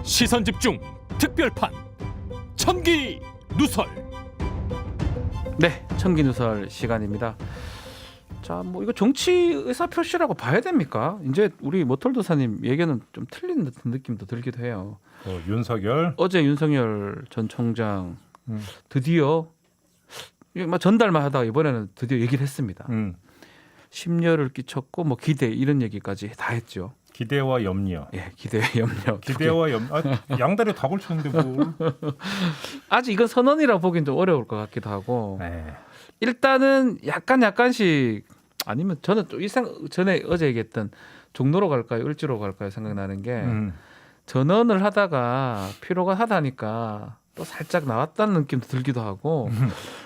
시선집중 특별판 천기 누설. 네, 천기 누설 시간입니다. 자, 뭐 이거 정치 의사 표시라고 봐야 됩니까? 이제 우리 모털도사님 얘기는 좀 틀린 듯한 느낌도 들기도 해요. 윤석열 어제 윤석열 전 총장 드디어 막 전달만 하다가 이번에는 드디어 얘기를 했습니다. 심려를 끼쳤고 뭐 기대 이런 얘기까지 다 했죠. 기대와 염려. 예, 기대 염려. 기대와 염. 양다리 다 걸쳤는데 뭐. 아직 이건 선언이라 보긴 좀 어려울 것 같기도 하고. 네. 일단은 약간씩 아니면 저는 또 전에 어제 얘기했던 종로로 갈까요, 을지로 갈까요 생각나는 게 전언을 하다가 피로가 하다니까 또 살짝 나왔다는 느낌도 들기도 하고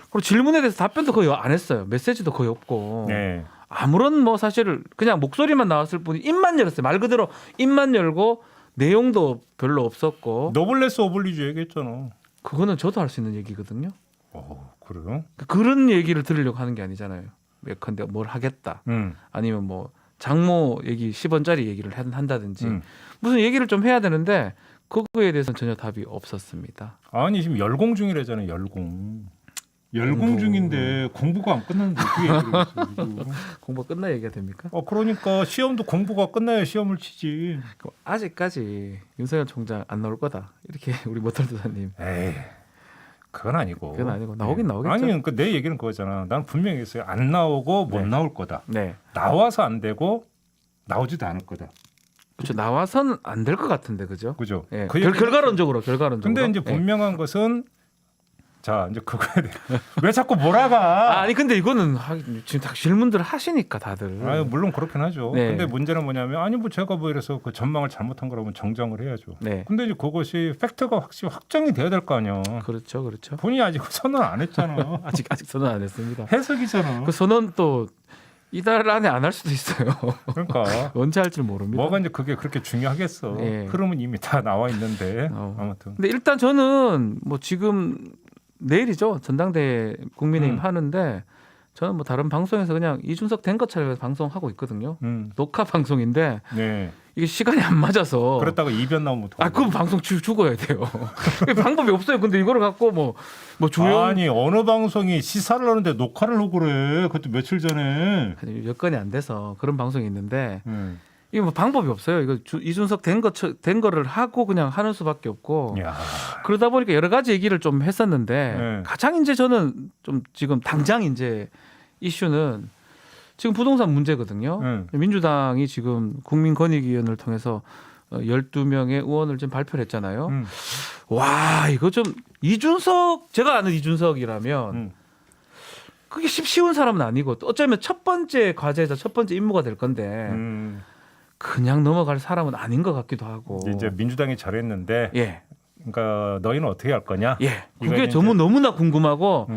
그리고 질문에 대해서 답변도 거의 안 했어요. 메시지도 거의 없고 네. 아무런 뭐 사실 그냥 목소리만 나왔을 뿐이 입만 열었어요. 말 그대로 입만 열고 내용도 별로 없었고. 노블레스 오블리주 얘기했잖아. 그거는 저도 할 수 있는 얘기거든요. 그래요? 그런 얘기를 들으려고 하는 게 아니잖아요. 예컨대 뭘 하겠다. 아니면 뭐 장모 얘기 10원짜리 얘기를 한다든지 무슨 얘기를 좀 해야 되는데 그거에 대해서는 전혀 답이 없었습니다. 아니 지금 열공 중이라잖아요. 열공 중인데 공부가 안 끝났는데 어떻게 얘기를 했어? 공부 끝나 얘기가 됩니까? 그러니까 시험도 공부가 끝나야 시험을 치지. 그럼 아직까지 윤석열 총장 안 나올 거다. 이렇게 우리 모털도사님. 에이, 그건 아니고. 그건 아니고 나오긴 나오겠죠. 아니, 그러니까 내 얘기는 그거잖아. 난 분명히 했어요. 안 나오고 못 네. 나올 거다. 네. 나와서 안 되고 나오지도 않을 거다. 그렇죠. 나와서는 안 될 것 같은데, 그죠? 그죠? 예. 그 얘기는 결과론적으로. 근데 이제 예. 분명한 것은 자 이제 그거에 대해 왜 자꾸 몰아가? 아니 근데 이거는 지금 다 질문들 하시니까 다들. 물론 그렇긴 하죠. 네. 근데 문제는 뭐냐면 아니 뭐 제가 뭐 이래서 그 전망을 잘못한 거라면 정정을 해야죠. 네. 근데 이제 그것이 팩트가 확정이 돼야 될 거 아니야. 그렇죠. 본인이 아직 선언 안 했잖아. 아직 선언 안 했습니다. 해석이잖아. 그 선언 또 이달 안에 안 할 수도 있어요. 그러니까 언제 할 줄 모릅니다. 뭐가 이제 그게 그렇게 중요하겠어. 예. 흐름은 이미 다 나와 있는데 아무튼. 근데 일단 저는 뭐 지금 내일이죠. 전당대회 국민의힘 하는데 저는 뭐 다른 방송에서 그냥 이준석 된 것처럼 방송하고 있거든요. 녹화 방송인데 네. 이게 시간이 안 맞아서. 그렇다고 이변 나오면 그럼 방송 죽어야 돼요. 방법이 없어요. 근데 이거를 갖고 뭐 조용. 아니 어느 방송이 시사를 하는데 녹화를 하고 그래. 그것도 며칠 전에. 여건이 안 돼서 그런 방송이 있는데 이게 뭐 방법이 없어요. 이거 이준석 된 거를 하고 그냥 하는 수밖에 없고. 야. 그러다 보니까 여러 가지 얘기를 좀 했었는데 네. 가장 이제 저는 좀 지금 당장 이제 이슈는 지금 부동산 문제거든요. 민주당이 지금 국민권익위원회를 통해서 12명의 의원을 지금 발표를 했잖아요. 와, 이거 좀 이준석 제가 아는 이준석이라면 그게 쉬운 사람은 아니고 또 어쩌면 첫 번째 과제자 첫 번째 임무가 될 건데 그냥 넘어갈 사람은 아닌 것 같기도 하고. 이제 민주당이 잘했는데. 예. 그러니까 너희는 어떻게 할 거냐? 예. 그게 너무나 궁금하고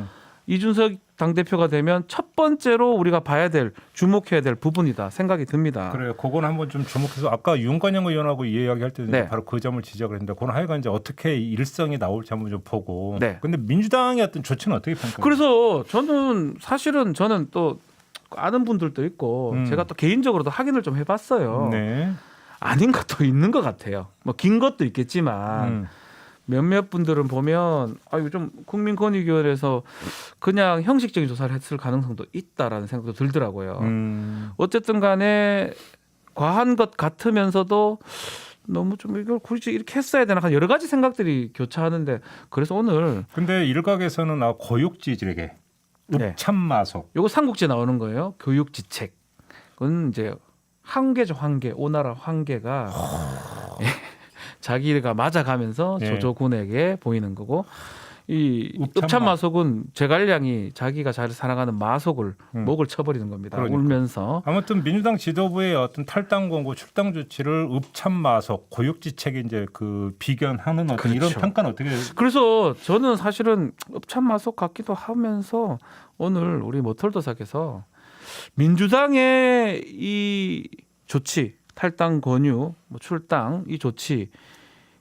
이준석 당대표가 되면 첫 번째로 우리가 봐야 될 주목해야 될 부분이다 생각이 듭니다. 그래요. 그건 한번 좀 주목해서 아까 윤관영 의원하고 이야기할 때도 네. 바로 그 점을 지적을 했는데 그건 하여간 이제 어떻게 일성이 나올지 한번 좀 보고. 네. 근데 민주당의 어떤 조치는 어떻게 평가해요? 그래서 저는 또 아는 분들도 있고 제가 또 개인적으로도 확인을 좀 해봤어요. 네. 아닌 것도 있는 것 같아요. 뭐 긴 것도 있겠지만 몇몇 분들은 보면 이거 좀 국민권익위원회에서 그냥 형식적인 조사를 했을 가능성도 있다라는 생각도 들더라고요. 어쨌든 간에 과한 것 같으면서도 너무 좀 이걸 굳이 이렇게 했어야 되나 여러 가지 생각들이 교차하는데 그래서 오늘 근데 일각에서는 고육지질에게 읍참마속. 요거 삼국지 나오는 거예요. 교육지책. 그건 이제 황계죠. 황계. 오나라 황계가 자기가 맞아가면서 조조군에게 보이는 거고 이 읍참마속은 제갈량이 자기가 잘 살아가는 마속을 목을 쳐버리는 겁니다. 그러니까. 울면서. 아무튼 민주당 지도부의 어떤 탈당 권고, 출당 조치를 읍참마속, 고육지책에 이제 그 비견하는 어떤 이런 평가는 어떻게? 그래서 저는 사실은 읍참마속 같기도 하면서 오늘 우리 모털도사께서 민주당의 이 조치, 탈당 권유, 출당 이 조치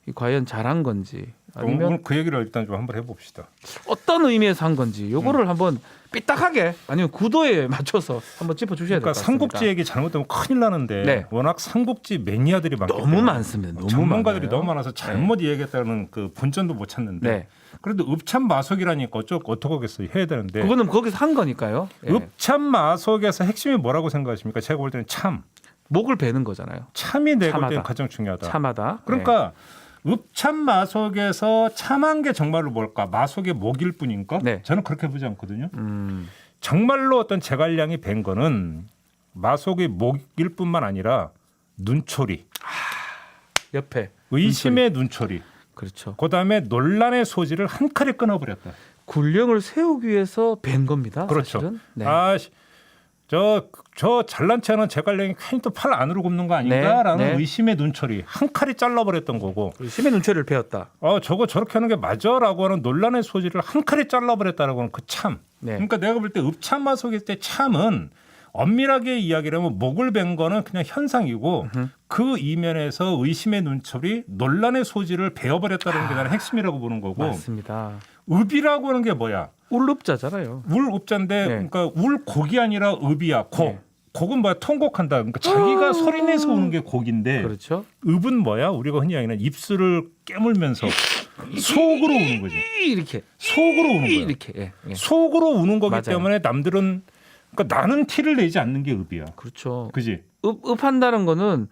이 과연 잘한 건지 아니면 오늘 그 얘기를 일단 좀 한번 해봅시다. 어떤 의미에서 한 건지 요거를 한번 삐딱하게 아니면 구도에 맞춰서 한번 짚어주셔야 될 것 그러니까 같습니다. 삼국지 얘기 잘못하면 큰일 나는데 네. 워낙 삼국지 매니아들이 많기 너무 때문에 많습니다. 너무 전문가들이 많아요. 너무 많아서 잘못 이야기했다는 그 본전도 못 찾는데 네. 그래도 읍참마속이라니까 어떡하겠어요. 해야 되는데 그거는 거기서 한 거니까요. 예. 읍참마속에서 핵심이 뭐라고 생각하십니까? 제가 볼 때는 목을 베는 거잖아요. 참이 내가 볼 참하다. 때는 가장 중요하다. 참하다. 그러니까 읍참마속에서 참한 게 정말로 뭘까? 마속의 목일 뿐인가? 네. 저는 그렇게 보지 않거든요. 네. 정말로 어떤 제갈량이 뵌 거는 마속의 목일 뿐만 아니라 눈초리, 옆에 의심의 눈초리. 그렇죠. 그다음에 논란의 소지를 한 칼에 끊어버렸다. 군령을 세우기 위해서 뵌 겁니다. 그렇죠. 사실은. 네. 저 잘난 체하는 제갈량이 괜히 또 팔 안으로 굽는 거 아닌가라는 네. 의심의 눈초리 한 칼에 잘라버렸던 거고. 심의 눈초리를 베었다. 저거 저렇게 하는 게 맞아라고 하는 논란의 소지를 한 칼에 잘라버렸다라고 하는 그 참. 네. 그러니까 내가 볼 때 읍참마속일 때 참은 엄밀하게 이야기를 하면 목을 벤 거는 그냥 현상이고 그 이면에서 의심의 눈초리, 논란의 소지를 베어버렸다는 게 나는 핵심이라고 보는 거고. 맞습니다. 읍이라고 하는 게 뭐야? 울읍자잖아요. 울읍자인데 네. 그러니까 울곡이 아니라 읍이야. 곡. 네. 곡은 뭐야? 통곡한다. 그러니까 자기가 소리내서 우는 게 곡인데 그렇죠. 읍은 뭐야? 우리가 흔히 얘기하는 입술을 깨물면서 속으로 우는 거지. 이렇게 속으로 우는 거야. 이렇게. 예. 예. 속으로 우는 거기 맞아요. 때문에 남들은 그러니까 나는 티를 내지 않는 게 읍이야. 그렇죠. 그지? 읍한다는 거는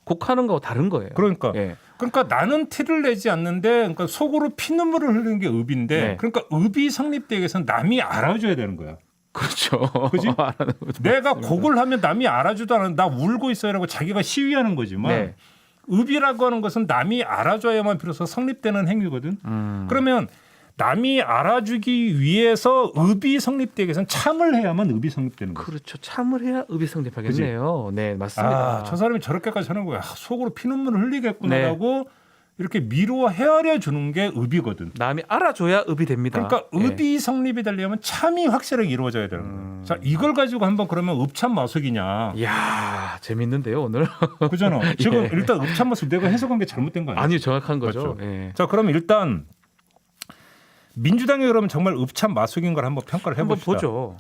곡하는 거하고 다른 거예요. 그러니까 예. 그러니까 나는 티를 내지 않는데 그러니까 속으로 피눈물을 흘리는 게 읍인데 네. 그러니까 읍이 성립되기 위해서는 남이 알아줘야 되는 거야. 그렇죠. 그지? 알아는 거죠. 내가 곡을 하면 남이 알아주도 않는데 나 울고 있어요라고 자기가 시위하는 거지만 네. 읍이라고 하는 것은 남이 알아줘야만 비로소 성립되는 행위거든. 그러면 남이 알아주기 위해서 읍이 성립되기 위해서는 참을 해야만 읍이 성립되는 거야. 그렇죠. 참을 해야 읍이 성립하겠네요. 네, 맞습니다. 저 사람이 저렇게까지 하는 거야. 속으로 피눈물을 흘리겠구나라고 이렇게 미루어 헤아려 주는 게 읍이거든. 남이 알아줘야 읍이 됩니다. 그러니까 예. 읍이 성립이 되려면 참이 확실하게 이루어져야 되는 거예요. 자, 이걸 가지고 한번 그러면 읍참 마속이냐? 이야, 재밌는데요, 오늘. 그잖아. 지금 예. 일단 읍참 마속 내가 해석한 게 잘못된 거 아니야? 아니, 정확한 거죠. 맞죠? 예. 자, 그럼 일단 민주당이 그러면 정말 읍참 마속인 걸 한번 평가를 한번 해봅시다. 보죠.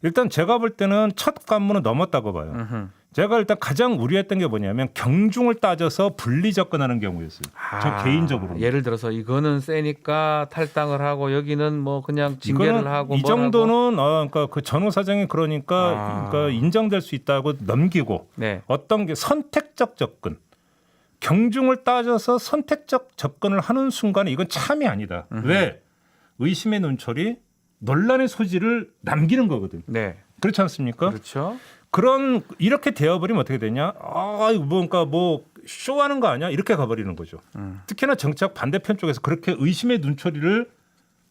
일단 제가 볼 때는 첫 관문은 넘었다고 봐요. 음흠. 제가 일단 가장 우려했던 게 뭐냐면 경중을 따져서 분리 접근하는 경우였어요. 저 개인적으로. 예를 들어서 이거는 세니까 탈당을 하고 여기는 뭐 그냥 징계를 이거는 하고 이 뭘 하고. 정도는 그러니까 그 전후 사정이 그러니까 인정될 수 있다고 넘기고 네. 어떤 게 선택적 접근. 경중을 따져서 선택적 접근을 하는 순간에 이건 참이 아니다. 왜? 의심의 눈초리, 논란의 소지를 남기는 거거든. 네. 그렇지 않습니까? 그렇죠. 그런 이렇게 되어버리면 어떻게 되냐? 그러니까 뭐 쇼하는 거 아니야? 이렇게 가버리는 거죠. 특히나 정책 반대편 쪽에서 그렇게 의심의 눈초리를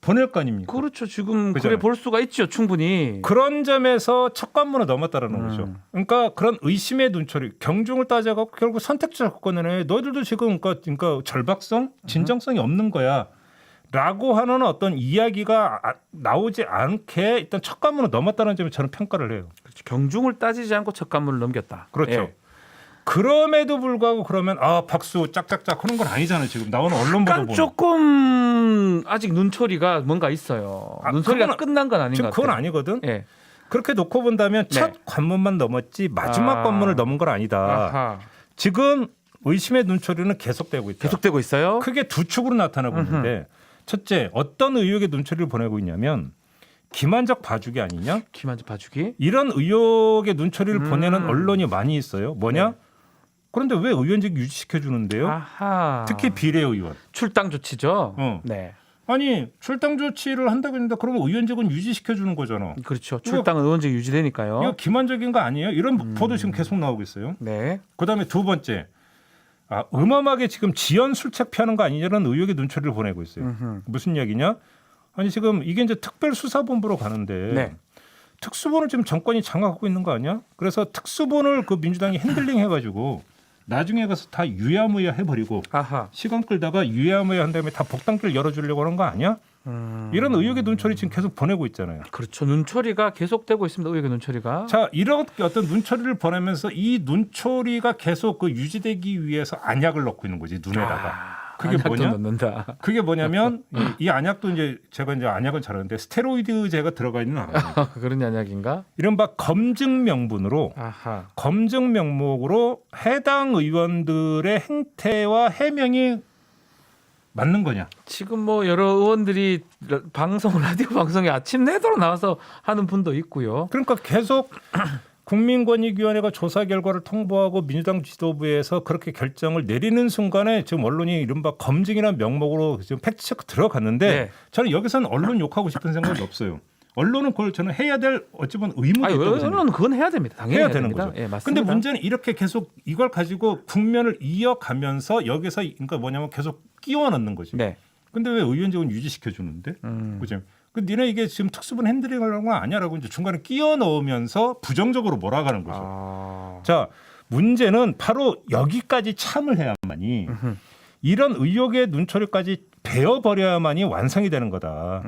보낼 거 아닙니까? 그렇죠. 지금 그잖아요. 그래 볼 수가 있죠. 충분히. 그런 점에서 첫 관문을 넘었다라는 거죠. 그러니까 그런 의심의 눈초리, 경중을 따져갖고 결국 선택적 접근을 해. 너희들도 지금 그러니까 절박성, 진정성이 없는 거야. 라고 하는 어떤 이야기가 나오지 않게 일단 첫 관문을 넘었다는 점에 저는 평가를 해요. 그렇죠. 경중을 따지지 않고 첫 관문을 넘겼다. 그렇죠. 예. 그럼에도 불구하고 그러면 박수 짝짝짝 하는 건 아니잖아요. 지금 나오는 언론 보도 약간 보면. 조금 아직 눈초리가 뭔가 있어요. 눈초리가 그건 끝난 건 아닌 것 지금 같아요. 그건 아니거든. 예. 그렇게 놓고 본다면 네. 첫 관문만 넘었지 마지막 관문을 넘은 건 아니다. 아하. 지금 의심의 눈초리는 계속되고 있다. 계속되고 있어요. 크게 두 축으로 나타나고 있는데 첫째 어떤 의혹의 눈초리를 보내고 있냐면 기만적 봐주기 아니냐? 기만적 봐주기. 이런 의혹의 눈초리를 보내는 언론이 많이 있어요. 뭐냐? 네. 그런데 왜 의원직 유지시켜 주는데요? 아하. 특히 비례의원. 출당 조치죠. 네. 아니 출당 조치를 한다고 했는데 그러면 의원직은 유지시켜 주는 거잖아. 그렇죠. 출당은 의원직 유지되니까요. 이거 기만적인 거 아니에요? 이런 보도 지금 계속 나오고 있어요. 네. 그다음에 두 번째, 음험하게 지금 지연 술책 피하는 거 아니냐는 의혹의 눈초리를 보내고 있어요. 무슨 얘기냐? 아니 지금 이게 이제 특별수사본부로 가는데 네. 특수본을 지금 정권이 장악하고 있는 거 아니야? 그래서 특수본을 그 민주당이 핸들링 해가지고 나중에 가서 다 유야무야 해버리고 아하. 시간 끌다가 유야무야 한 다음에 다 복당길 열어주려고 하는 거 아니야? 이런 의혹의 눈초리 지금 계속 보내고 있잖아요. 그렇죠. 눈초리가 계속되고 있습니다. 의혹의 눈초리가. 자, 이렇게 어떤 눈초리를 보내면서 이 눈초리가 계속 그 유지되기 위해서 안약을 넣고 있는 거지 눈에다가. 그게 안약도 뭐냐? 넣는다. 그게 뭐냐면 이 안약도 이제 제가 이제 안약은 잘 아는데 스테로이드제가 들어가 있는 안약. 그런 안약인가? 이른바 검증 명분으로 아하. 검증 명목으로 해당 의원들의 행태와 해명이 맞는 거냐? 지금 뭐 여러 의원들이 라디오 방송에 아침 내도록 나와서 하는 분도 있고요. 그러니까 계속 국민권익위원회가 조사 결과를 통보하고 민주당 지도부에서 그렇게 결정을 내리는 순간에 지금 언론이 이른바 검증이라는 명목으로 지금 팩트체크 들어갔는데 네. 저는 여기서는 언론 욕하고 싶은 생각이 없어요. 언론은 그걸 저는 해야 될 어찌 보면 의무가 있다고 생각해요. 언론은 그건 해야 됩니다. 당연히 해야 해야 되는 됩니다. 거죠. 예, 맞습니다. 근데 문제는 이렇게 계속 이걸 가지고 국면을 이어가면서 여기서 그러니까 뭐냐면 계속 끼워 넣는 거지. 네. 근데 왜 의원직은 유지시켜 주는데? 그죠? 그 니네 이게 지금 특수본 핸들링 하려는 거 아니야라고 이제 중간에 끼워 넣으면서 부정적으로 몰아가는 거죠. 아. 자, 문제는 바로 여기까지 참을 해야만이 이런 의혹의 눈초리까지 베어버려야만이 완성이 되는 거다.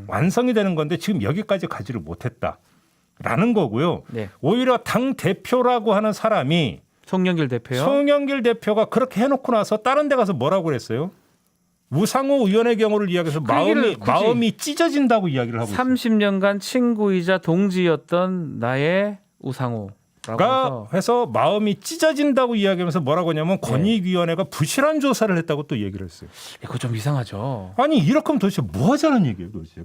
완성이 되는 건데 지금 여기까지 가지를 못했다라는 거고요. 네. 오히려 당 대표라고 하는 사람이 송영길 대표요. 송영길 대표가 그렇게 해놓고 나서 다른 데 가서 뭐라고 그랬어요? 우상호 의원의 경우를 이야기해서 그 얘기를 마음이 찢어진다고 이야기를 하고 있어요. 30년간 친구이자 동지였던 나의 우상호라고 해서 해서 마음이 찢어진다고 이야기하면서 뭐라고 하냐면 권익위원회가 부실한 조사를 했다고 또 얘기를 했어요. 그거 좀 이상하죠. 아니 이렇게 하면 도대체 뭐 하자는 얘기예요 도대체.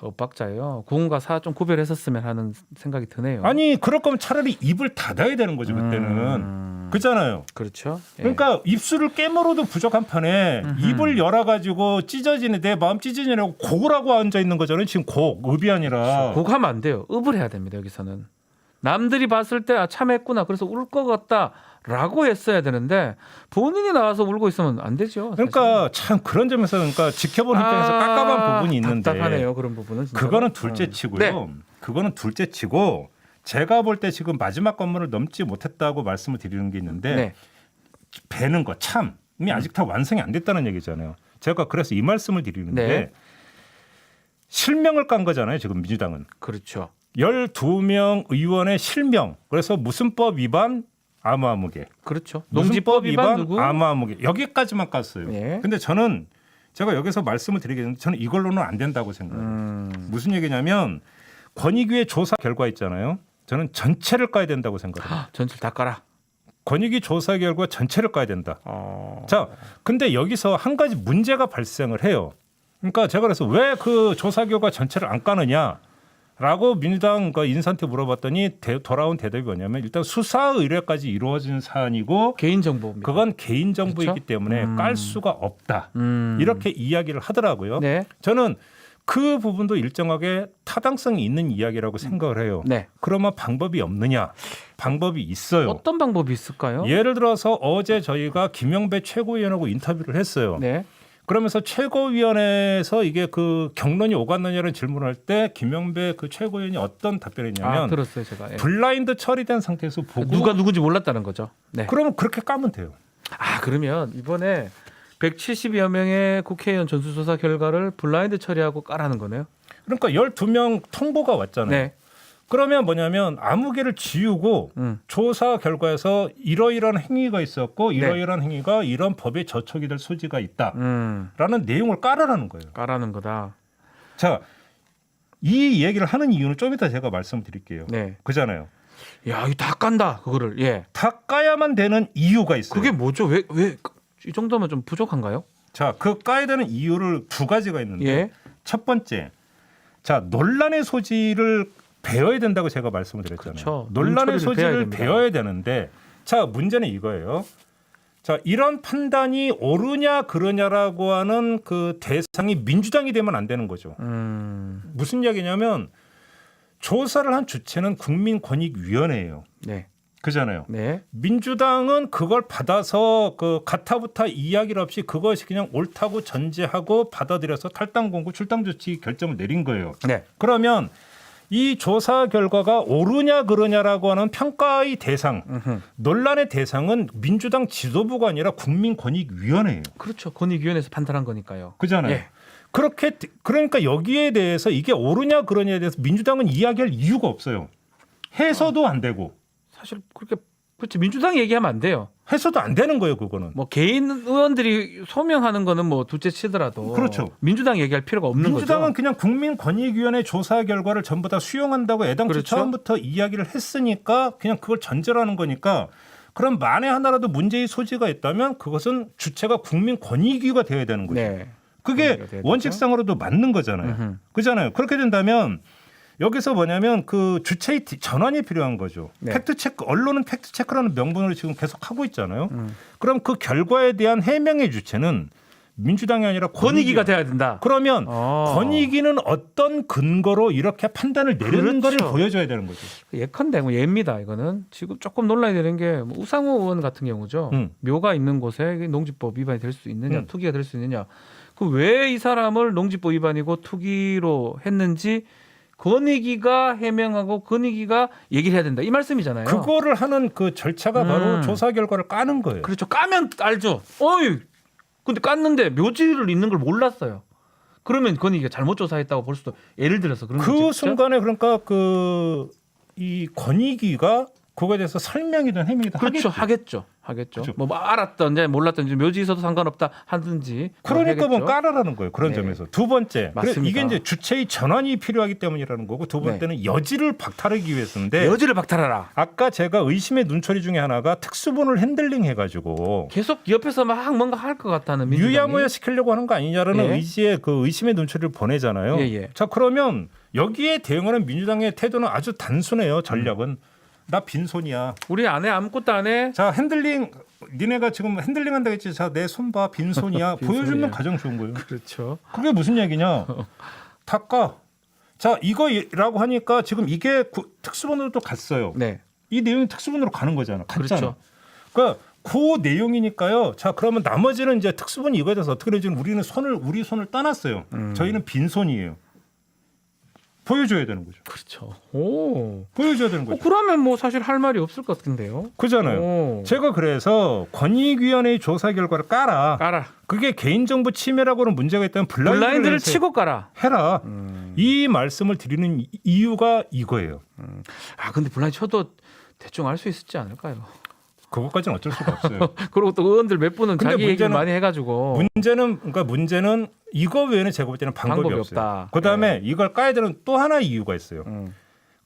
엇박자예요. 공과 사 좀 구별했었으면 하는 생각이 드네요. 아니 그럴 거면 차라리 입을 닫아야 되는 거죠 그때는. 그렇잖아요. 그렇죠. 예. 그러니까 입술을 깨물어도 부족한 판에 입을 열어가지고 찢어지는 내 마음 찢어지냐고 곡을 앉아 있는 거잖아요. 지금 읍이 아니라. 곡하면 안 돼요. 읍을 해야 됩니다. 여기서는. 남들이 봤을 때 참했구나. 그래서 울 것 같다라고 했어야 되는데 본인이 나와서 울고 있으면 안 되죠. 사실은. 그러니까 참 그런 점에서 그러니까 지켜보는 입장에서 깝깝한 부분이 있는데. 답답하네요. 그런 부분은. 진짜로. 그거는 둘째치고요. 네. 그거는 둘째치고 제가 볼 때 지금 마지막 관문을 넘지 못했다고 말씀을 드리는 게 있는데 네. 배는 거 참이 아직 다 완성이 안 됐다는 얘기잖아요. 제가 그래서 이 말씀을 드리는데 네. 실명을 깐 거잖아요. 지금 민주당은. 그렇죠. 12명 의원의 실명. 그래서 무슨 법 위반 아무아무개. 그렇죠. 무슨 농지법 법 위반 누구? 아무아무개. 여기까지만 깠어요. 예. 근데 저는 제가 여기서 말씀을 드리겠는데 저는 이걸로는 안 된다고 생각해요. 무슨 얘기냐면 권익위의 조사 결과 있잖아요. 저는 전체를 까야 된다고 생각해요. 전체를 다 깔아. 권익위 조사 결과 전체를 까야 된다. 자, 근데 여기서 한 가지 문제가 발생을 해요. 그러니까 제가 그래서 왜 그 조사 결과 전체를 안 까느냐라고 민주당 인사한테 물어봤더니 돌아온 대답이 뭐냐면 일단 수사 의뢰까지 이루어진 사안이고 개인정보입니다. 그건 개인정보이기 그렇죠? 때문에 깔 수가 없다. 이렇게 이야기를 하더라고요. 네. 저는 그 부분도 일정하게 타당성이 있는 이야기라고 생각을 해요. 네. 그러면 방법이 없느냐? 방법이 있어요. 어떤 방법이 있을까요? 예를 들어서 어제 저희가 김영배 최고위원하고 인터뷰를 했어요. 네. 그러면서 최고위원회에서 이게 그 경론이 오갔느냐는 질문을 할 때 김영배 그 최고위원이 어떤 답변했냐면 들었어요, 제가. 예. 블라인드 처리된 상태에서 보고 누가 누군지 몰랐다는 거죠. 네. 그러면 그렇게 까면 돼요. 그러면 이번에 170여 명의 국회의원 전수조사 결과를 블라인드 처리하고 까라는 거네요. 그러니까 12명 통보가 왔잖아요. 네. 그러면 뭐냐면 아무개를 지우고 조사 결과에서 이러이러한 행위가 있었고 이러이러한 행위가 이런 법에 저촉이 될 소지가 있다라는 내용을 깔아라는 거예요. 까라는 거다. 자, 이 얘기를 하는 이유는 좀 이따 제가 말씀드릴게요. 네. 그잖아요. 야, 이거 다 깐다. 그거를. 예. 다 까야만 되는 이유가 있어요. 그게 뭐죠? 왜 이 정도면 좀 부족한가요? 자, 그 까야 되는 이유를 두 가지가 있는데 예. 첫 번째, 자 논란의 소지를 배워야 된다고 제가 말씀을 드렸잖아요. 그렇죠. 논란의 눈초리를 배워야 소지를 됩니다. 배워야 되는데 자 문제는 이거예요. 자 이런 판단이 옳으냐 그러냐라고 하는 그 대상이 민주당이 되면 안 되는 거죠. 무슨 이야기냐면 조사를 한 주체는 국민권익위원회예요. 네. 그잖아요. 네. 민주당은 그걸 받아서 그 가타부타 이야기를 없이 그것이 그냥 옳다고 전제하고 받아들여서 탈당 공고 출당 조치 결정을 내린 거예요. 네. 그러면 이 조사 결과가 옳으냐 그러냐라고 하는 평가의 대상, 논란의 대상은 민주당 지도부가 아니라 국민권익위원회예요. 그렇죠. 권익위원회에서 판단한 거니까요. 그잖아요. 예. 그렇게 그러니까 여기에 대해서 이게 옳으냐 그러냐에 대해서 민주당은 이야기할 이유가 없어요. 해서도 안 되고. 사실 그렇게 그렇지 민주당 얘기하면 안 돼요. 해서도 안 되는 거예요, 그거는. 뭐 개인 의원들이 소명하는 거는 뭐 둘째 치더라도 그렇죠. 민주당 얘기할 필요가 없는 민주당은 거죠. 그냥 국민권익위원회 조사 결과를 전부 다 수용한다고 애당초 그렇죠. 처음부터 이야기를 했으니까 그냥 그걸 전제로 하는 거니까 그럼 만에 하나라도 문제의 소지가 있다면 그것은 주체가 국민권익위가 되어야 되는 거죠. 네. 그게 권익위가 돼야 원칙상으로도 맞는 거잖아요. 음흠. 그잖아요. 그렇게 된다면 여기서 뭐냐면 그 주체의 전환이 필요한 거죠. 네. 팩트 체크, 언론은 팩트 체크라는 명분으로 지금 계속 하고 있잖아요. 그럼 그 결과에 대한 해명의 주체는 민주당이 아니라 권익위가 돼야 된다. 그러면 어. 권익위는 어떤 근거로 이렇게 판단을 내렸는가를 그렇죠. 보여줘야 되는 거죠. 예컨대 뭐 예입니다. 이거는 지금 조금 논란이 되는 게뭐 우상호 의원 같은 경우죠. 묘가 있는 곳에 농지법 위반이 될 수 있느냐, 투기가 될 수 있느냐. 그 왜 이 사람을 농지법 위반이고 투기로 했는지 권익위가 해명하고 권익위가 얘기를 해야 된다. 이 말씀이잖아요. 그거를 하는 그 절차가 바로 조사 결과를 까는 거예요. 그렇죠. 까면 알죠. 어이, 근데 깠는데 묘지를 있는 걸 몰랐어요. 그러면 권익위가 잘못 조사했다고 볼 수도. 예를 들어서 그런 그 거죠. 순간에 그러니까 그 이 권익위가 그거에 대해서 설명이든 해명이든 그렇죠. 하겠죠. 하겠죠. 그렇죠. 뭐 알았던지 몰랐던지 묘지 있어도 상관없다 하든지. 그러니까 뭐 하겠죠. 까라라는 거예요. 그런 네. 점에서. 두 번째. 맞습니다. 이게 이제 주체의 전환이 필요하기 때문이라는 거고 두 번째는 여지를 박탈하기 위해서인데 여지를 박탈하라. 아까 제가 의심의 눈초리 중에 하나가 특수본을 핸들링 해가지고 계속 옆에서 막 뭔가 할 것 같다는 민주당이. 유야무야 시키려고 하는 거 아니냐라는 예. 의지의 그 의심의 눈초리를 보내잖아요. 예, 예. 자 그러면 여기에 대응하는 민주당의 태도는 아주 단순해요. 전략은 나 빈손이야. 우리 안에 아무것도 안 해. 자 핸들링 니네가 지금 핸들링 한다고 했지. 자 내 손 봐 빈손이야. 빈손이야. 보여주면 가장 좋은 거예요. 그렇죠. 그게 무슨 얘기냐? 다 까. 자 이거라고 하니까 지금 이게 특수본으로 또 갔어요. 네. 이 내용이 특수본으로 가는 거잖아. 갔잖아. 그렇죠. 그러니까 그 내용이니까요. 자 그러면 나머지는 이제 특수본이 이거에 대해서 어떻게 되지? 우리는 우리 손을 따놨어요. 저희는 빈손이에요. 보여줘야 되는 거죠. 그렇죠. 오. 보여줘야 되는 거죠. 그러면 뭐 사실 할 말이 없을 것 같은데요. 그잖아요. 오. 제가 그래서 권익위원회의 조사 결과를 까라. 그게 개인정보 침해라고는 문제가 있다면 블라인드를 치고 까라. 해라. 이 말씀을 드리는 이유가 이거예요. 아 근데 블라인드 쳐도 대충 알 수 있었지 않을까요? 그것까지는 어쩔 수가 없어요. 그리고 또 의원들 몇 분은 근데 자기 얘기를 문제는- 많이 해가지고 문제는 이거 외에는 제가 볼 때는 방법이 없어요. 없다. 그다음에 이걸 까야 되는 또 하나의 이유가 있어요.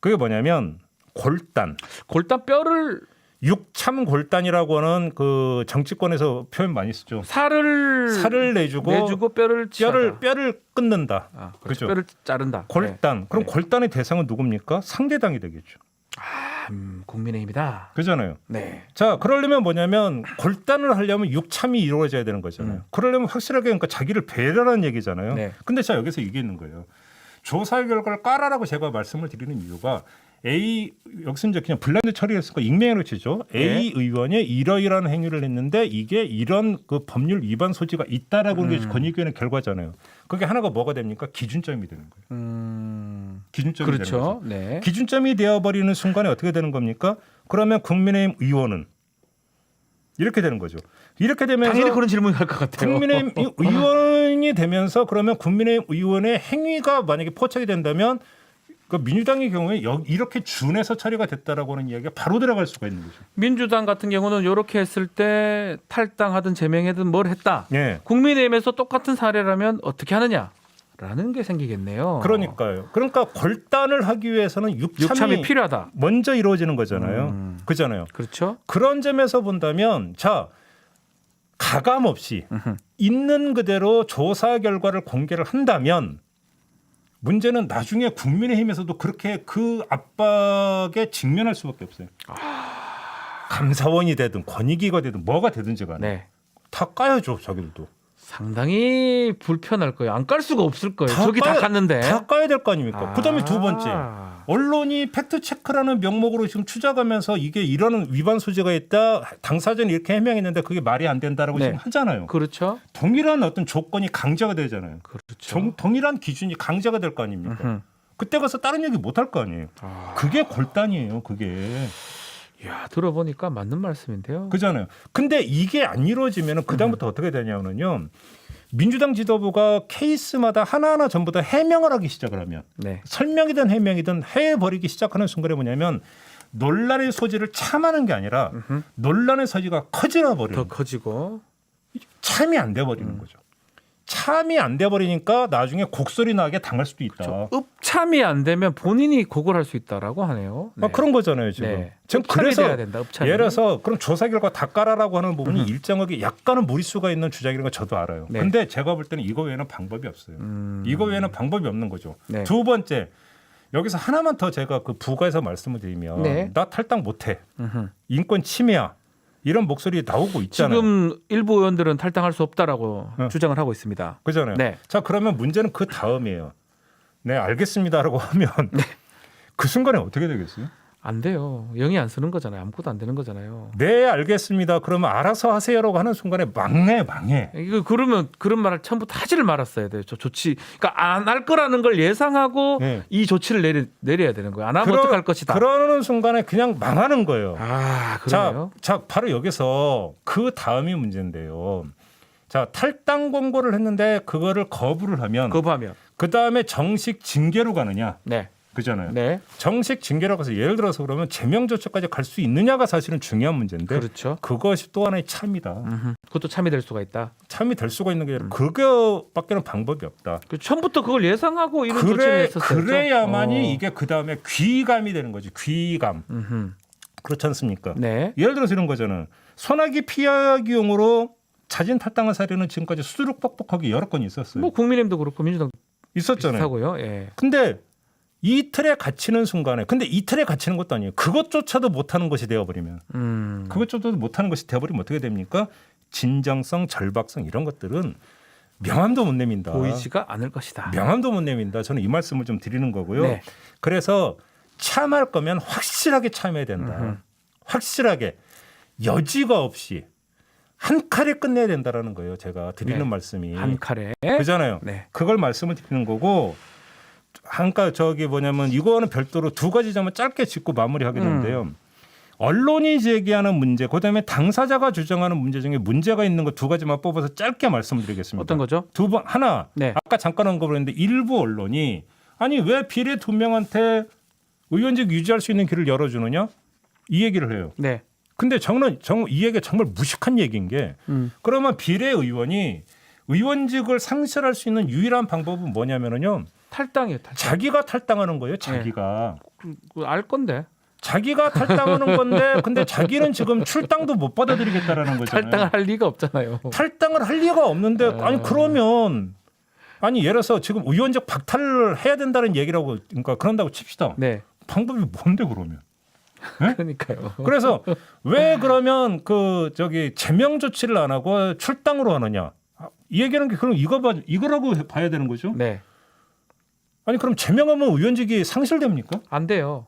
그게 뭐냐면 골단. 골단 뼈를 육참 골단이라고 하는 그 정치권에서 표현 많이 쓰죠. 살을 내주고 뼈를 치하다. 뼈를 끊는다. 아, 그렇죠. 그렇죠. 뼈를 자른다. 골단. 네. 그럼 네. 골단의 대상은 누굽니까? 상대당이 되겠죠. 국민의힘이다. 그잖아요. 네. 자, 그러려면 뭐냐면 골단을 하려면 육참이 이루어져야 되는 거잖아요. 그러려면 확실하게 그러니까 자기를 배려라는 얘기잖아요. 네. 근데 자 여기서 이게 있는 거예요. 조사 결과를 까라라고 제가 말씀을 드리는 이유가 여기서 이제 그냥 블라인드 처리했으니까 익명으로 치죠. A 의원이 이러이러한 행위를 했는데 이게 이런 그 법률 위반 소지가 있다라고 하는 게 권익위원회 결과잖아요. 그게 하나가 뭐가 됩니까? 기준점이 되는 거예요. 기준점이 되는 그렇죠. 거죠. 네. 기준점이 되어버리는 순간에 어떻게 되는 겁니까? 그러면 국민의힘 의원은 이렇게 되는 거죠. 이렇게 되면서 당연히 그런 질문을 할 것 같아요. 국민의힘 의원이 되면서 그러면 국민의힘 의원의 행위가 만약에 포착이 된다면 그 민주당의 경우에 이렇게 준해서 처리가 됐다라고 하는 이야기가 바로 들어갈 수가 있는 거죠. 민주당 같은 경우는 이렇게 했을 때 탈당하든 제명하든 뭘 했다. 예. 국민의힘에서 똑같은 사례라면 어떻게 하느냐라는 게 생기겠네요. 그러니까요. 그러니까 골단을 하기 위해서는 육참이 필요하다. 먼저 이루어지는 거잖아요. 그잖아요. 그렇죠. 그런 점에서 본다면 자 가감 없이 있는 그대로 조사 결과를 공개를 한다면 문제는 나중에 국민의힘에서도 그렇게 그 압박에 직면할 수밖에 없어요. 감사원이 되든 권익위가 되든 뭐가 되든지 간에 네. 다 까야죠 자기들도. 상당히 불편할 거예요. 안 깔 수가 없을 거예요. 다 저기 다 갔는데. 다 까야 될 거 아닙니까? 그다음에 두 번째 언론이 팩트 체크라는 명목으로 지금 추적하면서 이게 이런 위반 소지가 있다. 당사자는 이렇게 해명했는데 그게 말이 안 된다라고 네. 지금 하잖아요. 그렇죠. 동일한 어떤 조건이 강제가 되잖아요. 그렇죠. 동일한 기준이 강제가 될 거 아닙니까? 그때 가서 다른 얘기 못 할 거 아니에요. 그게 골단이에요. 그게. 야, 들어보니까 맞는 말씀인데요. 그잖아요. 근데 이게 안 이루어지면 그다음부터 어떻게 되냐면요. 민주당 지도부가 케이스마다 하나하나 전부 다 해명을 하기 시작을 하면 네. 설명이든 해명이든 해버리기 시작하는 순간에 뭐냐면 논란의 소지를 참하는 게 아니라 논란의 소지가 커져 버리는 더 커지고 참이 안 돼 버리는 거죠. 참이 안 돼 버리니까 나중에 곡소리 나게 당할 수도 있다. 읍참이 안 되면 본인이 고발할 수 있다라고 하네요. 네. 그런 거잖아요 지금. 네. 지금 읍참이 그래서 돼야 된다. 읍참이. 예를 들어서 그럼 조사 결과 다 까라라고 하는 부분이 일정하게 약간은 무리수가 있는 주장이라는 걸 저도 알아요. 네. 근데 제가 볼 때는 이거 외에는 방법이 없어요. 이거 외에는 방법이 없는 거죠. 네. 두 번째 여기서 하나만 더 제가 그 부가해서 말씀을 드리면 네. 나 탈당 못해. 인권 침해야. 이런 목소리 나오고 있잖아요. 지금 일부 의원들은 탈당할 수 없다라고 주장을 하고 있습니다. 그잖아요. 네. 자 그러면 문제는 그 다음이에요. 네 알겠습니다라고 하면 그 순간에 어떻게 되겠어요? 안 돼요. 영이 안 쓰는 거잖아요. 아무것도 안 되는 거잖아요. 네 알겠습니다. 그러면 알아서 하세요라고 하는 순간에 망해. 이거 그러면 그런 말을 처음부터 하지를 말았어야 돼요. 저 조치, 그러니까 안 할 거라는 걸 예상하고 네. 이 조치를 내려야 되는 거예요. 안 하면 어떡할 것이다. 그러는 순간에 그냥 망하는 거예요. 아, 그러네요. 자 바로 여기서 그 다음이 문제인데요. 자 탈당 권고를 했는데 그거를 거부를 하면 거부하면. 그 다음에 정식 징계로 가느냐? 네. 그잖아요. 네. 정식 징계라고 해서 예를 들어서 그러면 제명 조처까지 갈 수 있느냐가 사실은 중요한 문제인데 그렇죠. 그것이 또 하나의 참이다. 그것도 참이 될 수가 있다. 참이 될 수가 있는 게 아니라 그거밖에는 방법이 없다. 처음부터 그걸 예상하고 이런 조치를 했었어요. 그래야만이 이게 그 다음에 귀감이 되는 거지. 귀감. 그렇지 않습니까? 네. 예를 들어서 이런 거잖아요. 소나기 피하기용으로 자진 탈당한 사례는 지금까지 수두룩 뻑뻑하게 여러 건 있었어요. 뭐 국민의힘도 그렇고 민주당 있었잖아요. 비슷하고요. 예. 근데 이틀에 갇히는 순간에 근데 이틀에 갇히는 것도 아니에요. 그것조차도 못하는 것이 되어버리면 그것조차도 못하는 것이 되어버리면 어떻게 됩니까? 진정성, 절박성 이런 것들은 명함도 못 내민다. 보이지가 않을 것이다. 명함도 못 내민다. 저는 이 말씀을 좀 드리는 거고요. 네. 그래서 참할 거면 확실하게 참아야 된다. 확실하게 여지가 없이 한 칼에 끝내야 된다라는 거예요. 제가 드리는 네. 말씀이 한 칼에. 그잖아요. 네. 그걸 말씀을 드리는 거고. 한가 저기 뭐냐면 이거는 별도로 두 가지 점을 짧게 짚고 마무리하게 되는데요. 언론이 제기하는 문제, 그다음에 당사자가 주장하는 문제 중에 문제가 있는 거 두 가지만 뽑아서 짧게 말씀을 드리겠습니다. 어떤 거죠? 두 번 하나 네. 아까 잠깐 언급을 했는데 일부 언론이 아니 왜 비례 2명한테 의원직 유지할 수 있는 길을 열어주느냐 이 얘기를 해요. 네. 근데 이 얘기가 정말 무식한 얘기인 게 그러면 비례 의원이 의원직을 상실할 수 있는 유일한 방법은 뭐냐면요. 탈당이에요. 탈당. 자기가 탈당하는 거예요. 자기가. 알 건데. 자기가 탈당하는 건데 근데 자기는 지금 출당도 못 받아들이겠다라는 거잖아요. 탈당을 할 리가 없잖아요. 탈당을 할 리가 없는데 아니 그러면 아니 예를 들어서 지금 의원직 박탈을 해야 된다는 얘기라고 그러니까 그런다고 칩시다. 네. 방법이 뭔데 그러면? 네? 그러니까요. 그래서 왜 그러면 그 저기 제명 조치를 안 하고 출당으로 하느냐? 이 얘기하는 게 그럼 이거라고 봐야 되는 거죠? 네. 아니 그럼 제명하면 의원직이 상실됩니까? 안 돼요.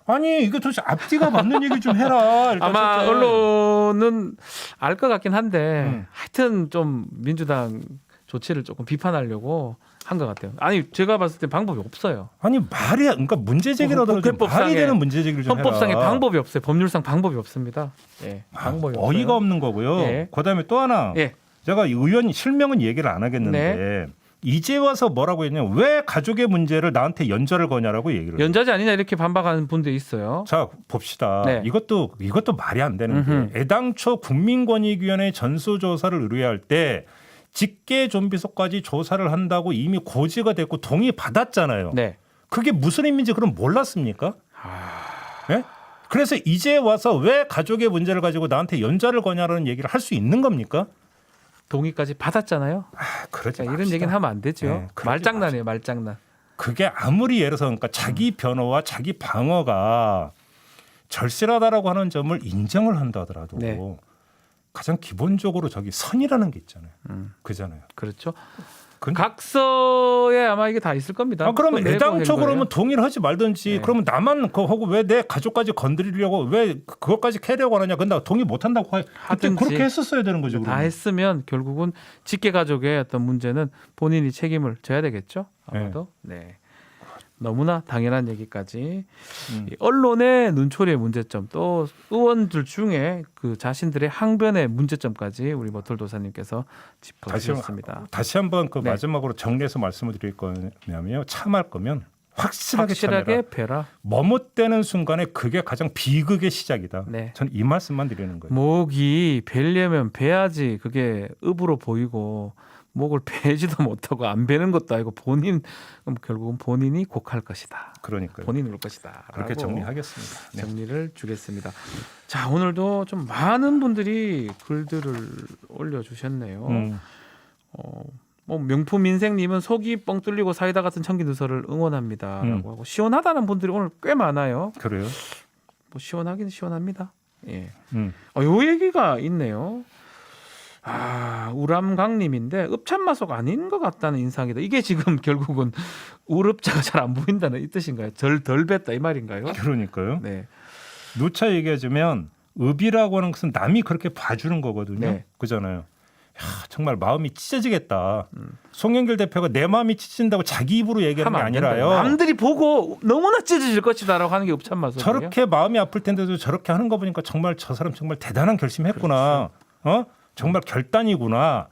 아니 이게 도대체 앞뒤가 맞는 얘기 좀 해라. 아마 첫째. 언론은 알 것 같긴 한데 하여튼 좀 민주당 조치를 조금 비판하려고 한 것 같아요. 아니 제가 봤을 때 방법이 없어요. 아니 그러니까 문제 제기라도 좀 말이 되는 문제 제기를 좀 헌법상에 해라. 방법이 없어요. 법률상 방법이 없습니다. 예, 방법이 없어요. 어이가 없는 거고요. 예. 그다음에 또 하나 예. 제가 의원 실명은 얘기를 안 하겠는데 이제 와서 뭐라고 했냐면 왜 가족의 문제를 나한테 연좌를 거냐라고 얘기를 해요. 연좌제 아니냐 이렇게 반박하는 분도 있어요. 자 봅시다. 네. 이것도 말이 안 되는 게 애당초 국민권익위원회 전수조사를 의뢰할 때 직계 좀비소까지 조사를 한다고 이미 고지가 됐고 동의 받았잖아요. 네. 그게 무슨 의미인지 그럼 몰랐습니까? 네? 그래서 이제 와서 왜 가족의 문제를 가지고 나한테 연좌를 거냐라는 얘기를 할 수 있는 겁니까? 동의까지 받았잖아요. 그러지 이런 얘기는 하면 안 되죠. 네, 말장난이에요, 말장난. 그게 아무리 예를 들어서 그러니까 자기 변호와 자기 방어가 절실하다라고 하는 점을 인정을 한다 하더라도 네. 가장 기본적으로 저기 선이라는 게 있잖아요. 그잖아요. 그렇죠. 근데- 각서에 아마 이게 다 있을 겁니다. 그러면 그거 내고 애당초 한 거예요. 그러면 동의를 하지 말든지 네. 그러면 나만 그거 하고 왜 내 가족까지 건드리려고 왜 그것까지 캐려고 하느냐. 근데 동의 못 한다고 그때 하든지 그렇게 했었어야 되는 거죠. 다 그러면. 했으면 결국은 직계 가족의 어떤 문제는 본인이 책임을 져야 되겠죠. 아마도. 네. 너무나 당연한 얘기까지 이 언론의 눈초리의 문제점 또 의원들 중에 그 자신들의 항변의 문제점까지 우리 머털 도사님께서 짚어주셨습니다. 다시 한번 그 네. 마지막으로 정리해서 말씀을 드릴 거냐면요. 참할 거면 확실하게 확실하게 펴라. 머뭇대는 순간에 그게 가장 비극의 시작이다. 네. 저는 이 말씀만 드리는 거예요. 목이 베려면 베야지 그게 읍으로 보이고 목을 베지도 못하고 안 베는 것도 아니고 결국은 본인이 곡할 것이다. 그러니까요. 본인이 울 것이다. 그렇게 라고 정리하겠습니다. 네. 정리를 주겠습니다. 자, 오늘도 좀 많은 분들이 글들을 올려주셨네요. 뭐 명품 인생님은 속이 뻥 뚫리고 사이다 같은 청기 누설을 응원합니다라고 하고 시원하다는 분들이 오늘 꽤 많아요. 그래요? 뭐 시원하긴 시원합니다. 예. 음. 요 얘기가 있네요. 우람강님인데 읍참마속 아닌 것 같다는 인상이다. 이게 지금 결국은 우릅자가 잘 안 보인다는 이 뜻인가요? 덜 뱉다 이 말인가요? 그러니까요. 네. 누차 얘기하자면 읍이라고 하는 것은 남이 그렇게 봐주는 거거든요. 네. 그잖아요. 야, 정말 마음이 찢어지겠다. 송영길 대표가 내 마음이 찢어진다고 자기 입으로 얘기하는 게 아니라요. 남들이 보고 너무나 찢어질 것이다라고 하는 게 읍참마속이에요. 저렇게 마음이 아플 텐데도 저렇게 하는 거 보니까 정말 저 사람 정말 대단한 결심했구나. 정말 결단이구나.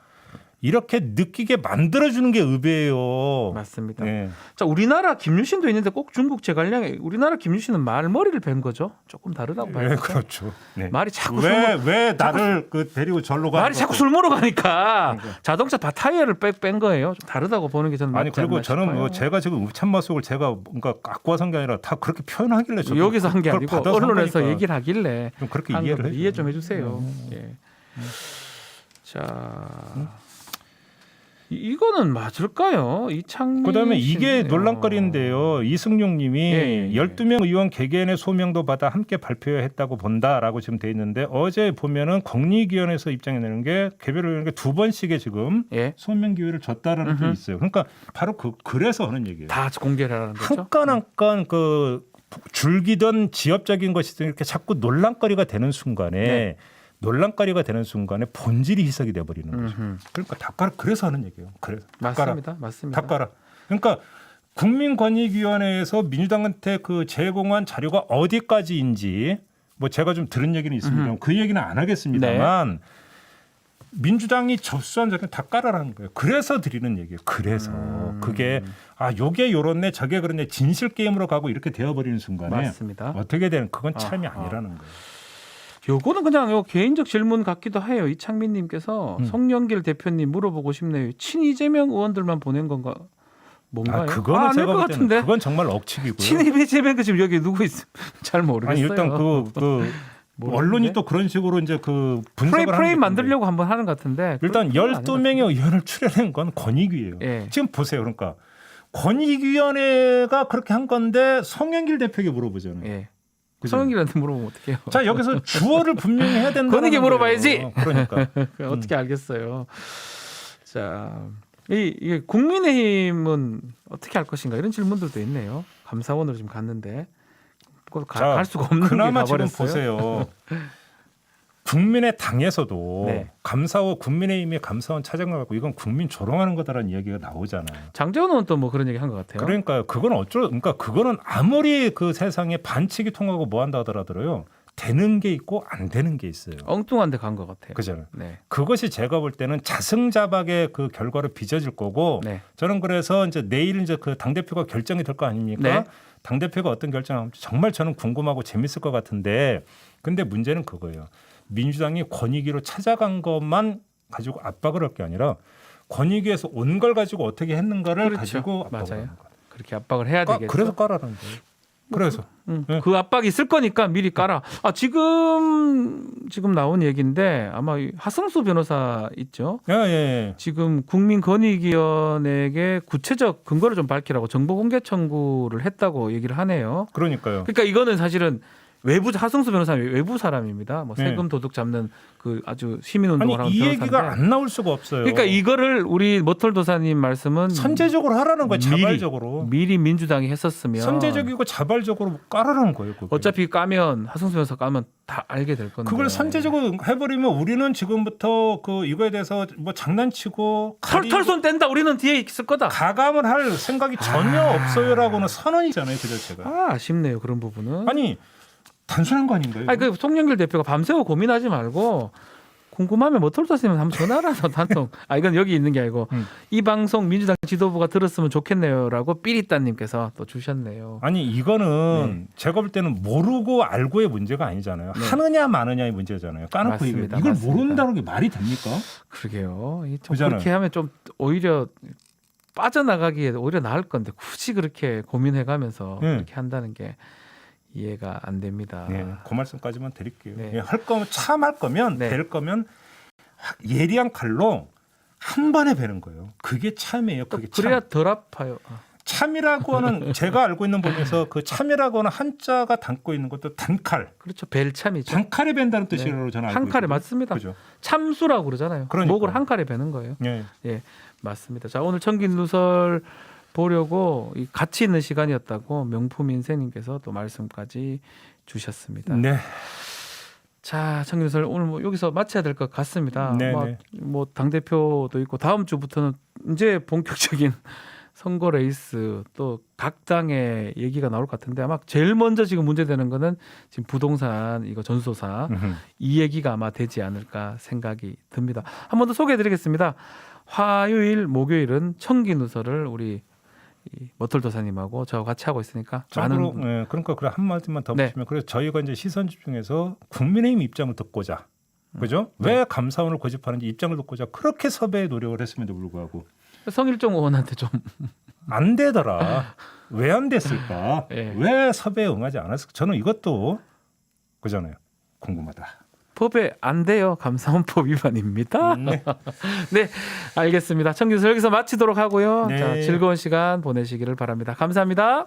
이렇게 느끼게 만들어주는 게 읍이에요. 맞습니다. 네. 자, 우리나라 김유신도 있는데 꼭 중국 제갈량에 우리나라 김유신은 말머리를 벤 거죠. 조금 다르다고 봐요. 네, 그렇죠. 네. 말이 자꾸 왜 나를 그 데리고 절로 가? 말이 자꾸 술 먹으러 가니까 자동차 타이어를 뺀 거예요. 좀 다르다고 보는 게 저는 맞지 아니 그리고 않나 저는 싶어요. 뭐 제가 지금 읍참마속을 제가 뭔가 갖고 와서 한 게 아니라 다 그렇게 표현하길래 저도 여기서 한 게 그걸 아니고 받아서 한 언론에서 거니까 얘기를 하길래 좀 그렇게 한 이해를 겁니다. 이해 좀 해주세요. 예. 자, 이거는 맞을까요? 이창민 그다음에 이게 씨인데요. 논란거리인데요. 이승용님이 예. 12명 의원 개개인의 소명도 받아 함께 발표했다고 본다라고 지금 돼 있는데 어제 보면은 권익위원회에서 입장을 내는 게 개별 의원에게 2번씩의 지금 예. 소명 기회를 줬다라는 게 있어요. 그러니까 바로 그래서 하는 얘기예요. 다 공개를 하라는 거죠. 한 건 한 건 그 줄기던 지엽적인 것이 이렇게 자꾸 논란거리가 되는 순간에 네. 논란거리가 되는 순간에 본질이 희석이 돼 버리는 거죠. 그러니까 닭가라 그래서 하는 얘기예요. 그래서 맞습니다. 맞습니다. 닭가라. 그러니까 국민권익위원회에서 민주당한테 그 제공한 자료가 어디까지인지 뭐 제가 좀 들은 얘기는 있습니다. 그 얘기는 안 하겠습니다만 민주당이 접수한 자료는 다 깔아라는 거예요. 그래서 드리는 얘기예요. 그래서 그게 요게 요렇네 저게 그렇네 진실 게임으로 가고 이렇게 되어버리는 순간에 맞습니다. 어떻게 되는 그건 참이 아니라는 거예요. 요거는 그냥 요 개인적 질문 같기도 해요. 이창민님께서 송영길 대표님 물어보고 싶네요. 친 이재명 의원들만 보낸 건가? 뭔가요? 그거는 아닐 제가 것 볼 때는 같은데. 그건 정말 억측이고요. 친 이재명 지금 여기 누구 있음? 잘 모르겠어요. 아니 일단 언론이 또 그런 식으로 이제 그 분석을 하는 프레임 게 만들려고 한번 하는 것 같은데. 일단 그건 아닌 것 12명의 의원을 출연한 건 권익위예요. 예. 지금 보세요. 그러니까 권익위원회가 그렇게 한 건데 송영길 대표에게 물어보잖아요. 예. 그죠? 송영길한테 물어보면 어떡해요? 자 여기서 주어를 분명히 해야 된다. 권익위 물어봐야지. 그러니까 어떻게 알겠어요? 자, 이게 국민의힘은 어떻게 할 것인가 이런 질문들도 있네요. 감사원으로 지금 갔는데 갈 수가 없는 게 그나마 지금 가버렸어요. 보세요. 국민의 당에서도 네. 국민의힘이 감사원 찾아가고 이건 국민 조롱하는 거다라는 이야기가 나오잖아요. 장재원 의원 또 뭐 그런 얘기 한 것 같아요. 그러니까요. 그러니까 그거는 아무리 그 세상에 반칙이 통하고 뭐 한다 하더라도요. 되는 게 있고 안 되는 게 있어요. 엉뚱한 데 간 것 같아요. 그잖아요. 네. 그것이 제가 볼 때는 자승자박의 그 결과를 빚어질 거고 네. 저는 그래서 이제 내일 이제 그 당대표가 결정이 될 거 아닙니까? 네. 당대표가 어떤 결정을 하면 정말 저는 궁금하고 재밌을 것 같은데 근데 문제는 그거예요. 민주당이 권익위로 찾아간 것만 가지고 압박을 할 게 아니라 권익위에서 온 걸 가지고 어떻게 했는가를 그렇죠. 가지고 압박을 맞아요. 하는 거예요. 그렇게 압박을 해야 되겠죠. 그래서 깔아라는 거예요. 그래서 네. 그 압박이 있을 거니까 미리 깔아. 지금 나온 얘기인데 아마 하승수 변호사 있죠. 예. 지금 국민권익위원회에게 구체적 근거를 좀 밝히라고 정보 공개 청구를 했다고 얘기를 하네요. 그러니까요. 그러니까 이거는 사실은 하승수 변호사는 외부 사람입니다. 뭐 세금 네. 도둑 잡는 그 아주 시민운동을 하는 아니 이 변호사인데. 얘기가 안 나올 수가 없어요. 그러니까 이거를 우리 머털 도사님 말씀은 선제적으로 하라는 거예요. 자발적으로. 미리 민주당이 했었으면 선제적이고 자발적으로 깔아라는 거예요. 그게. 어차피 까면 하승수 변호사 까면 다 알게 될 건데. 그걸 선제적으로 해버리면 우리는 지금부터 그 이거에 대해서 뭐 장난치고 털손 뗀다. 우리는 뒤에 있을 거다. 가감을 할 생각이 전혀 없어요라고는 선언이잖아요, 그 자체가. 아쉽네요 그런 부분은. 아니 단순한 거 아닌가요? 그 송영길 대표가 밤새워 고민하지 말고 궁금하면 모털도스님 한번 전화라도 단통. 이건 여기 있는 게 아니고 이 방송 민주당 지도부가 들었으면 좋겠네요라고 삐리따님께서 또 주셨네요. 아니 이거는 제가 볼 때는 모르고 알고의 문제가 아니잖아요. 네. 하느냐 마느냐의 문제잖아요. 까놓고 맞습니다. 이걸 맞습니다. 모른다는 게 말이 됩니까? 그러게요. 좀 그잖아요. 그렇게 하면 좀 오히려 빠져나가기에 오히려 나을 건데 굳이 그렇게 고민해가면서 네. 그렇게 한다는 게 이해가 안 됩니다. 네, 그 말씀까지만 드릴게요. 네. 예, 할 거면 참할 거면 네. 될 거면 예리한 칼로 한 번에 베는 거예요. 그게 참이에요. 그게 그래야 참. 덜 아파요. 참이라고 하는 제가 알고 있는 법에서 그 참이라고 하는 한자가 담고 있는 것도 단칼. 그렇죠. 벨참이죠. 단칼에 벤다는 뜻으로 저는 알고 한 칼에 있거든요. 맞습니다. 그죠? 참수라고 그러잖아요. 그러니까요. 목을 한 칼에 베는 거예요. 예. 예, 맞습니다. 자, 오늘 청긴 누설 보려고 이 가치 있는 시간이었다고 명품 인생님께서 또 말씀까지 주셨습니다. 네. 자, 청긴 누설 오늘 뭐 여기서 마쳐야 될 것 같습니다. 네, 네. 당 대표도 있고 다음 주부터는 이제 본격적인 선거 레이스 또 각 당의 얘기가 나올 것 같은데 아마 제일 먼저 지금 문제되는 거는 지금 부동산 이거 전수조사 이 얘기가 아마 되지 않을까 생각이 듭니다. 한 번 더 소개해드리겠습니다. 화요일, 목요일은 청긴 누설을 우리 머털도사님하고 저와 같이 하고 있으니까 참고로 많은 예, 그러니까 그래 한 마디만 더 네. 붙이면 그래서 저희가 이제 시선 집중해서 국민의힘 입장을 듣고자 그죠? 왜 감사원을 고집하는지 입장을 듣고자 그렇게 섭외에 노력을 했음에도 불구하고 성일종 의원한테 좀 안 되더라. 왜 안 됐을까? 예. 왜 섭외에 응하지 않았을까? 저는 이것도 그잖아요. 궁금하다. 법에 안 돼요. 감사원법 위반입니다. 네. 네, 알겠습니다. 청긴 누설 여기서 마치도록 하고요. 네. 자, 즐거운 시간 보내시기를 바랍니다. 감사합니다.